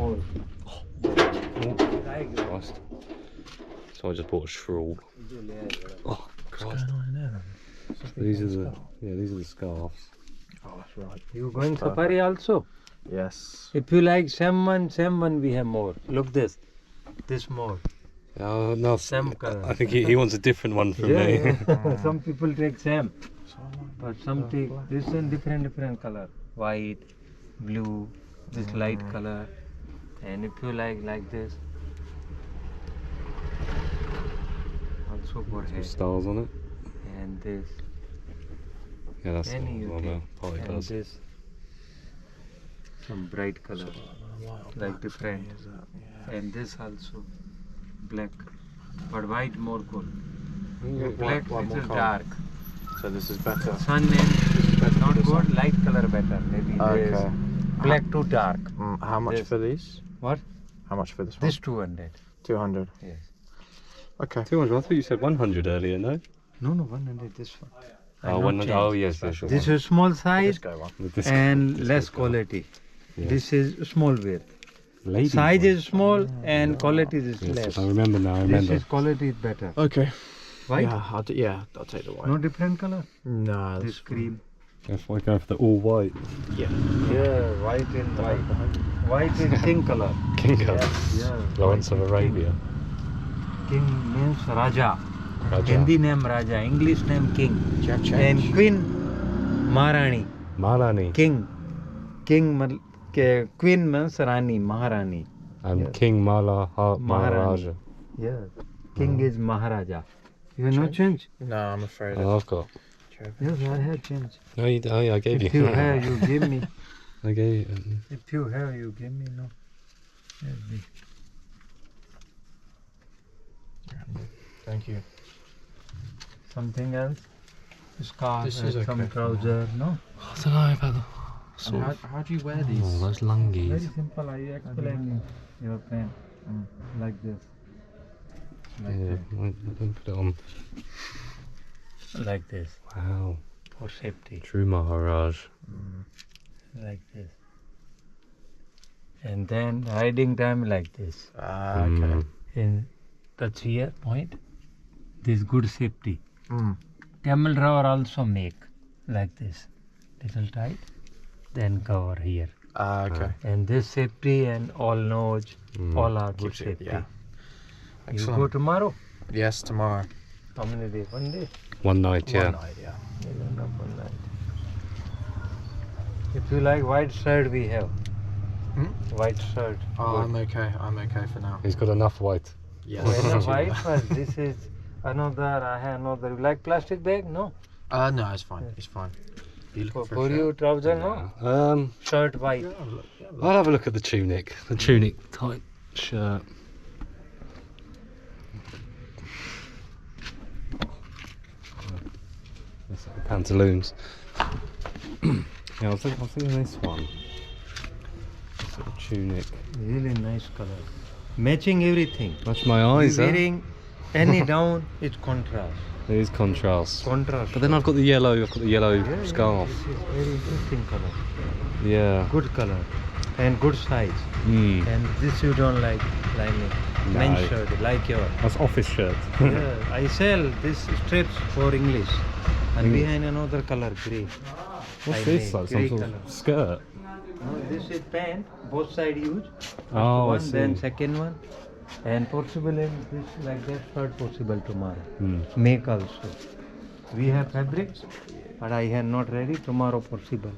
more. Christ. So I just bought a shawl. Oh, Christ. What's going on in there? These are the scarves. Oh, that's right. You going safari also? Yes. If you like same one we have more. Look this more. Oh, no, Same color. I think he wants a different one from me. Yeah. Some people take same, but some take this and different color. White, blue, this light color, and if you like this, also for hair. Stars on it. And this, Yeah, that's any you what the take. party And does. this, some bright color, like different. And this also black, but white more cool. Black little dark. So this is better. Sun and not good, light color better. Maybe this Okay. black too dark. How much This. for these? What? How much for this one? This 200. 200. Yes. Okay. 200. I thought you said 100 earlier, no? No, 100. This one. I Oh, not 100. change. Oh, yes, Special yes. This is small size This guy one. With this- and this less guy. quality. Yeah. This is small width. Ladies Size one. is small and quality is Yes, less. I remember now. I This remember. is quality is better. Okay. White? Yeah, I'll take the white. No different color. No, This cream. If I go for the all white, Yeah. Yeah, white and white. White is king color. king colour, Yeah. Lawrence of Arabia. King means Raja. Raja. Hindi name Raja. English name King. Do you have And change? Queen Maharani. Malani. King. Queen means Rani, Maharani. And Yes. King Maharani. Maharaja. Yeah. King is Maharaja. You have no change? No, I'm afraid. Oh, I've got. Yes, I have change. No, oh, yeah, I gave If you. you have, you give me. I gave you. If you have, you give me. No. Yes, me. Thank you. Something else? Scarf, This is some okay. trouser. No. I don't know about the. And how do you wear these? Oh, those Very lungies. simple. I explain your pen like this. Like Yeah, I don't put it on. this. Like this Wow. for safety. True Maharaj. Like this. And then riding time like this. Ah, okay. Mm. In touch here point. This good safety. Mm. Camel rubber also make like this. Little tight. Then cover here. Ah, okay. And this safety and all nose, all are good Keeps it, safety. yeah. You Excellent. go tomorrow? Yes, tomorrow. How many days? 1 day? One night, yeah. One night, yeah. One night. If you like white shirt, we have. White shirt. Oh, Good. I'm okay. I'm okay for now. He's got enough white. Yes. Well, no, white first. This is another. I have another. You like plastic bag? No. No, it's fine. It's fine. You looking for a For shirt? you, trouser? No. Shirt white. I'll have a look at the tunic. The tunic type shirt. That's like the pantaloons. Yeah, I was thinking this one. Sort of tunic. Really nice color. Matching everything. Match my eyes, You huh? wearing any down, it's contrast. There is contrast. Contrast. But then I've got the yellow scarf. This is very interesting color. Yeah. Good color. And good size. Mm. And this you don't like lining. No. Men's shirt, like your. That's office shirt. Yeah, I sell this strips for English. And behind another color, grey. What's I this? make Like some grey sort color. of skirt? No, this is pant, both side use. Oh, I one, see. then second one. And possible in this like that shirt possible tomorrow. Mm. Make also. We have fabrics, but I have not ready. Tomorrow possible.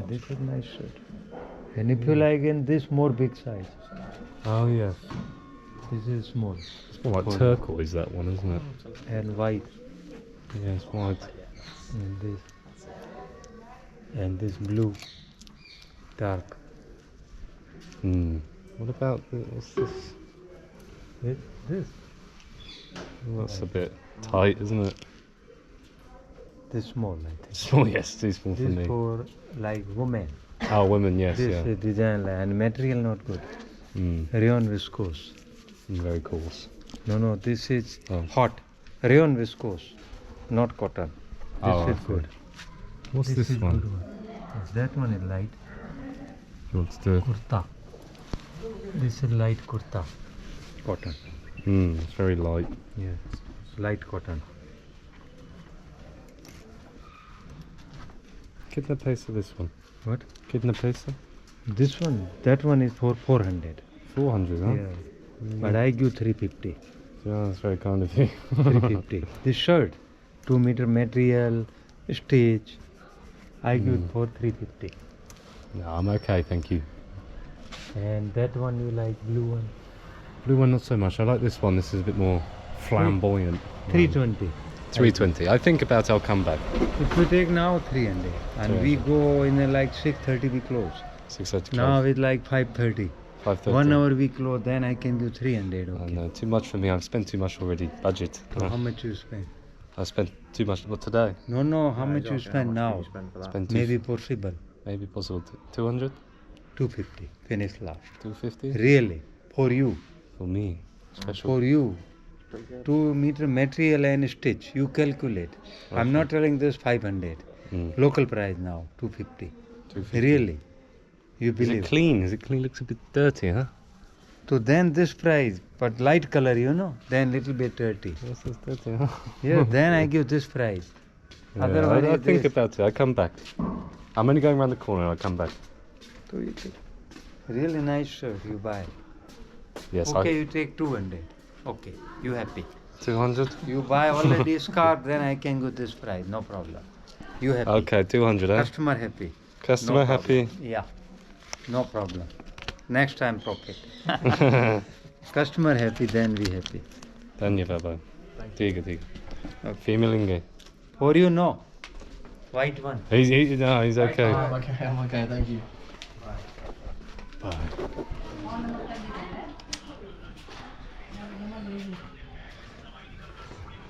This is nice shirt. And if you like in this more big size, Oh yeah. this is small. It's more like turquoise, that one, isn't it? And white. Yeah, it's white. And this blue. Dark. Hmm. What about what's this? This. Well, that's a bit tight, isn't it? This small, I think. Small, yes, too small for This me. for like women. Oh, women, yes, This yeah. is design and material not good. Rayon viscose. Very coarse. No, this is Oh. hot. Rayon viscose, not cotton. This Oh, is okay. good. What's this is one? good one. That one is light. What's the? Kurta. This is light kurta. Cotton. It's very light. Yeah. Light cotton. Kitna paisa this one? What? Kitna paisa? This one, that one is for 400. 400, huh? Yeah. But I give 350. Yeah, that's very kind of you. 350. This shirt, 2 meter material, stitch. I give it for 350. No, I'm okay, thank you. And that one you like, blue one? Blue one, not so much. I like this one. This is a bit more flamboyant. 320. 320. I think about it, I'll come back. If you take now 300, and we go in like 6:30 we close. 630. Now it's like 5:30. 530. 1 hour we close, then I can give 300. Oh, Okay. no, too much for me. I've spent too much already. Budget. So how much you spend? I spent too much. What, today? No, how much you spend now? Spent Maybe possible. maybe possible. 200? 250. Finish last. 250? Really, for you. For me. Special. For you. 2 meter material and stitch. You calculate. I'm not telling this 500. Local price now 250. 250. Really. You Is believe? it clean? Is it clean? Looks a bit dirty, huh? So then this price, but light color, then little bit dirty. Yes, it's dirty, huh? Yeah, then I give this price. Yeah, Otherwise, I think this. about it. I come back. I'm only going around the corner. I'll come back. So you take really nice shirt you buy. Yes, Okay, you take 200. Okay, you happy. 200? You buy already scarf, then I can give this price, no problem. You happy. Okay, 200, eh? Customer happy. Customer No happy? problem. Yeah, no problem. Next time profit. Customer happy, then we happy. Dhanyavad, bhai. Tiga. Okay. Female inge. For you, no. White one. He's okay. I'm okay, thank you. Bye.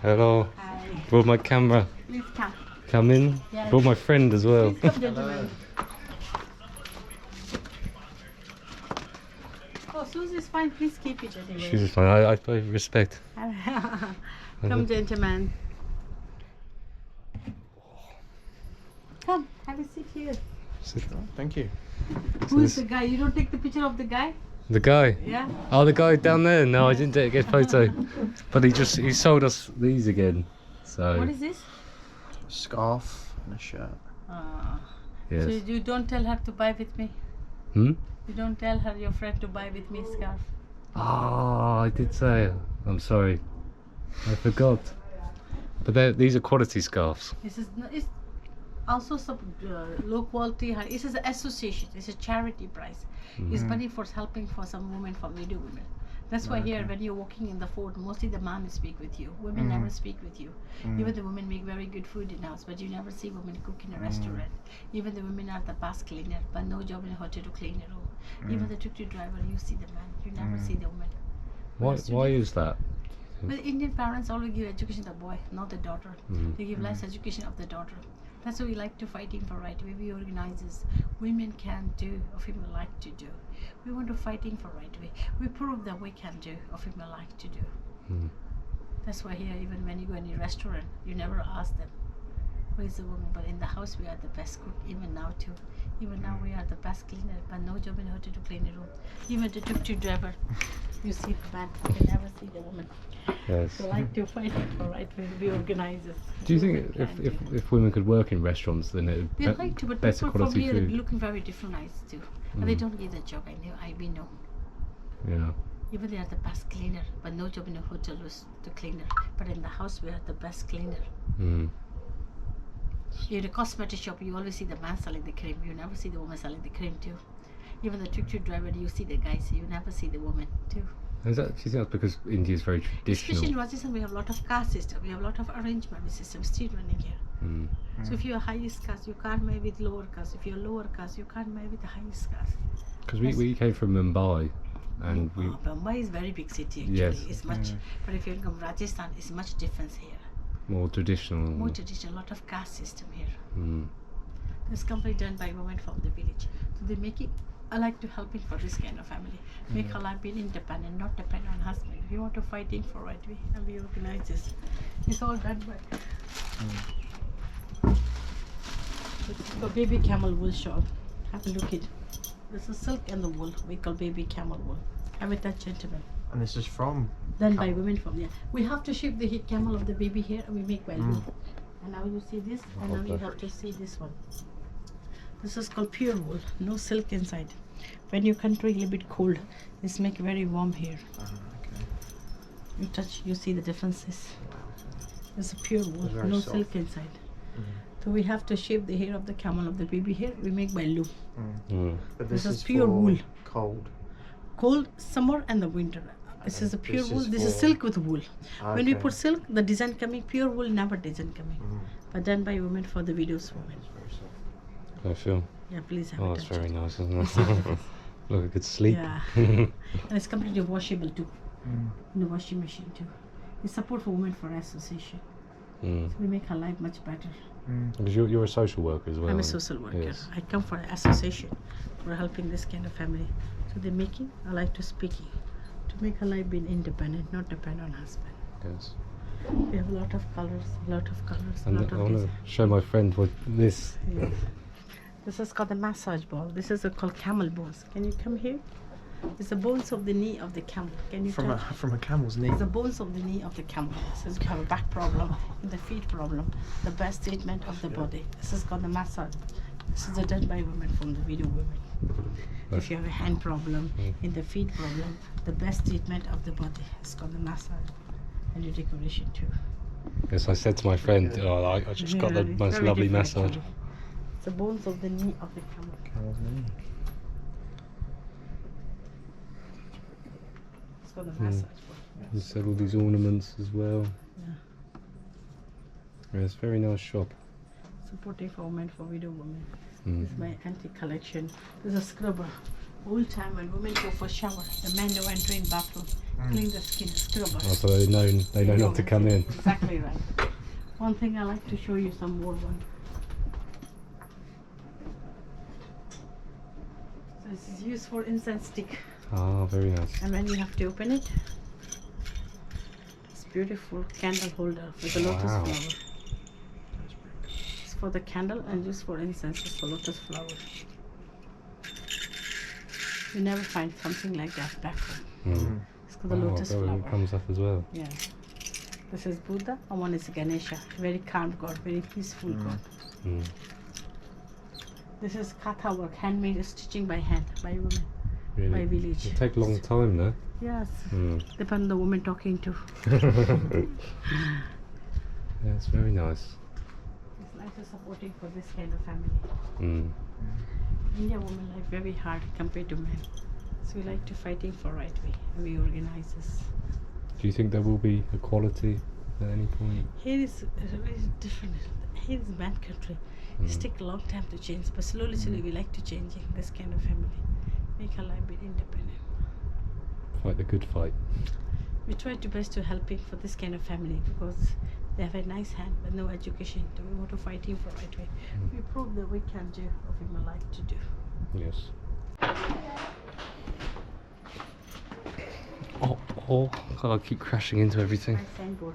Hello. Hi. Brought my camera. Please come. Come in. Yes. Brought my friend as well. Please come, gentlemen. Oh, Susie's fine. Please keep it anyway. She's fine. I pay respect. Come, gentlemen. Come, have a seat here. Thank you. Who is the guy? You don't take the picture of the guy? The guy. Yeah? Oh, the guy down there. No, I didn't get a photo. But he sold us these again. So What is this? Scarf and a shirt. yes. So you don't tell her to buy with me? Hmm? You don't tell her, your friend, to buy with me a scarf? Oh, I did say it. I'm sorry. I forgot. But these are quality scarves. This is it's also some low quality. This is an association. It's a charity price. It's money for helping for some women, for widow women. That's why here, when you're walking in the fort, mostly the man speak with you. Women never speak with you. Even the women make very good food in house, but you never see women cook in a restaurant. Even the women are the bus cleaner, but no job in hotel to clean a room. Even the tuk-tuk driver, you see the man. You never see the woman. Why is that? Well, Indian parents always give education to the boy, not the daughter. They give less education of the daughter. That's why we like to fighting for right way. We organize this. Women can do of women like to do. We want to fighting for right way. We prove that we can do of women like to do. That's why here, even when you go in a restaurant, you never ask them, who is the woman? But in the house, we are the best cook. Even now too. Even now we are the best cleaner, but no job in hotel to clean a room. Even the tuk-tuk driver, you see the man, you never see the woman. Yes. So like to fight it for right way. We organize this. Do you think if women could work in restaurants, then it They like to, but better people quality from here food? looking very different nice too. But they don't get the job. We know. Yeah. Even they are the best cleaner, but no job in a hotel was the cleaner. But in the house we are the best cleaner. In a cosmetic shop, you always see the man selling the cream. You never see the woman selling the cream too. Even the tuk-tuk driver, you see the guys. You never see the woman too. Is that, do you think that's because India is very traditional? Especially in Rajasthan, we have a lot of caste system. We have a lot of arrangement system still running here. So if you're highest caste, you can't marry with lower caste. If you're lower caste, you can't marry with the highest caste. Because we came from Mumbai, and we Mumbai is very big city actually. Yes. It's much, but if you come Rajasthan, it's much difference here. more traditional. More traditional, lot of caste system here. This company done by women from the village. So they make it. I like to helping for this kind of family. Make her life being independent, not depend on husband. We want to fighting for right way, and we organize this. It's all done by. It's a baby camel wool shawl. Have a look at. This is silk and the wool. We call baby camel wool. Have it that, gentlemen. And this is from. Done by Camel. women from there. We have to shape the camel of the baby hair and we make by loom. And now you see this, and now you have to see this one. This is called pure wool, no silk inside. When your country a little bit cold, this make very warm hair. Okay. You touch, you see the differences. This is pure wool, It's very no soft. silk inside. So we have to shape the hair of the camel of the baby hair. We make by loom. But This this is is pure for wool. Cold. Cold summer and the winter. This is a pure This wool. is This is for- silk with wool. When we Okay. put silk, the design coming. Pure wool, never design coming. But done by women for the videos women. It's very soft. I feel. Yeah, please have Oh, it. it's touch very it. nice, isn't it? Look, I could sleep. Yeah. And it's completely washable too. In the washing machine too. We support for women for association. So we make her life much better. Because you're a social worker as well. I'm a aren't you? social worker. Yes. I come for association for helping this kind of family. So they're making, I like to speaking. To make her life being independent, not depend on husband. Yes. We have a lot of colors, a lot of colors, a And lot I of want to design. show my friend what this. Yes. This is called the massage ball. This is called camel bones. Can you come here? It's the bones of the knee of the camel. Can you From touch? a camel's knee. It's the bones of the knee of the camel. This is you have a back problem, the feet problem, the best treatment of the body. This is called the massage. This is done by women from the video women. If you have a hand problem, in the feet problem, the best treatment of the body. It's called the massage. And your decoration too. Yes, I said to my friend, oh, I just got the it's most very lovely different, massage. actually. It's the bones of the knee of the camel. Camel's knee. It's called the massage ball. You said all these ornaments as well. Yeah. Yeah, it's a very nice shop. Supporting for women, for widow women. Mm. This is my antique collection. This is a scrubber. Old time when women go for shower, the men don't enter in bathroom, clean the skin, scrubber. Oh, so they know not to come in. Exactly right. One thing I like to show you some more one. So this is used for incense stick, Ah, very nice. and when you have to open it, it's beautiful candle holder with a lotus Wow. flower. It's for the candle and used for incense. It's for lotus flower. You never find something like that back home. Mm. It's called the Wow, lotus very- flower. it comes up as well. Yeah. This is Buddha and one is Ganesha. Very calm God, very peaceful God. Mm. This is katha work, handmade stitching by hand, by women, by Really. village. It take a long time though. Yes. Mm. Depend on the woman talking to. Yeah, it's very nice. It's nice to supporting for this kind of family. Mm. India women life very hard compared to men. So we like to fighting for right way. And we organize this. Do you think there will be equality at any point? Here is really different. Here is bad country. It take a long time to change, but slowly, we like to changing this kind of family. Make our life be independent. Fight the good fight. We try to best to helping for this kind of family because they have a nice hand but no education. So we want to fight him for right way. We prove that we can do what we would like to do. Yes. Oh, God, I keep crashing into everything. Nice signboard.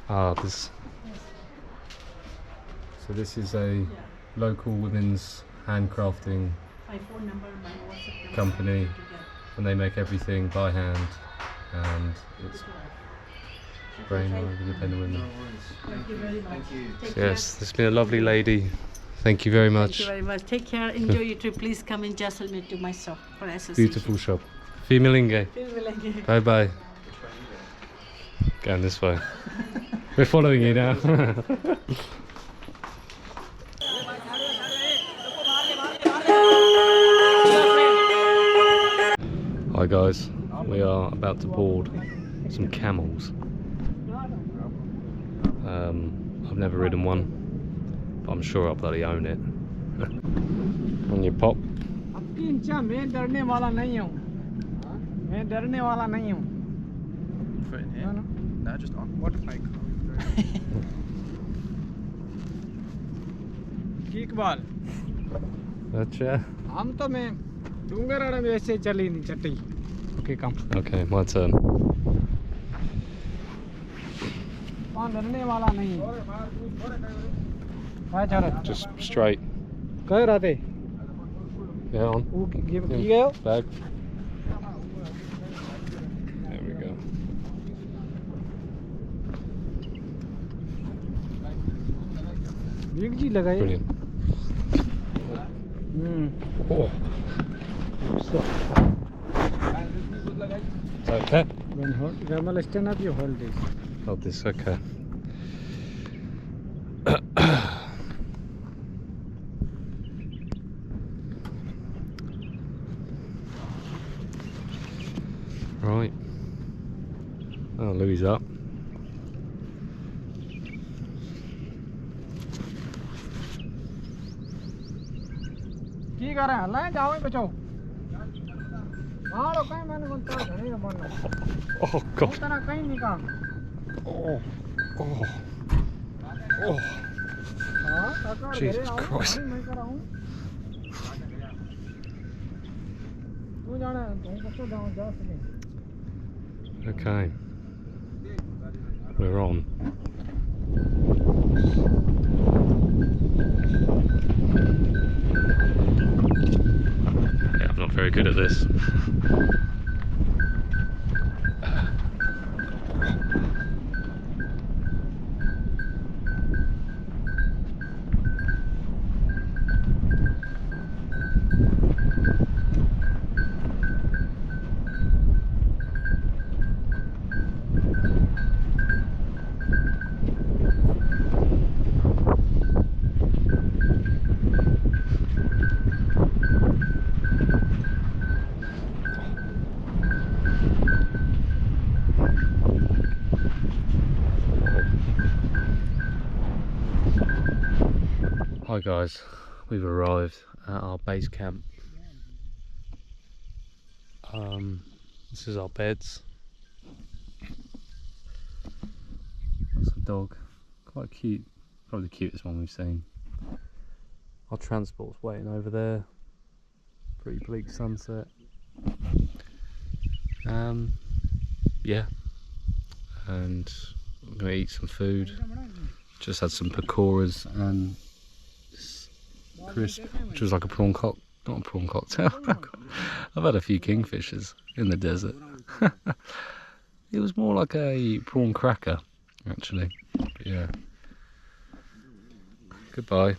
Ah, this. So this is a Yeah. local women's handcrafting My phone number, my WhatsApp number. company, Together. and they make everything by hand, and it's very nice independent women. Thank you very much. Thank you. Take Yes, this has been a lovely lady. Thank you very care. much. Thank you very much. Take care. Enjoy your trip. Please come in Jaisalmer to my shop for association. Beautiful shop. Fimilinge. Bye bye. Going this way. We're following you now. Hi guys, we are about to board some camels. I've never ridden one, but I'm sure I'll bloody own it. On your pop. मैं डरने वाला नहीं हूँ मैं डरने वाला नहीं हूँ Put it in here. No, just on. what if I Iqbal Gotcha. हम तो मैं डूंगर में ऐसे चली नहीं चट्टी okay come Okay, my turn. वहाँ डरने वाला नहीं है Just straight. कहे रहते Yeah, on. वो की गए हो Bag. There we go. एक जी लगाए Brilliant. Oh. So, Okay. when camel stand up, you hold this. Hold this, okay. Right. Oh, Louis up. की कर रहे हैं हल्ला जाओ ही बचाओ हां कहीं मैंने कौन तार घने का बनना Oh, God. तरह कहीं नहीं काम Oh. Oh. Oh. हां काका Jesus Christ. मैं कर रहा हूं तू जाना तुम कसो जाओ जा सके Okay. We're on. Yeah, I'm not very good at this. Hi guys, we've arrived at our base camp. This is our beds. That's a dog, quite cute, probably the cutest one we've seen. Our transport's waiting over there. Pretty bleak sunset. Yeah, and I'm gonna eat some food. Just had some pakoras and crisp, which was like a prawn not a prawn cocktail. I've had a few kingfishers in the desert. It was more like a prawn cracker, actually. But yeah. Goodbye.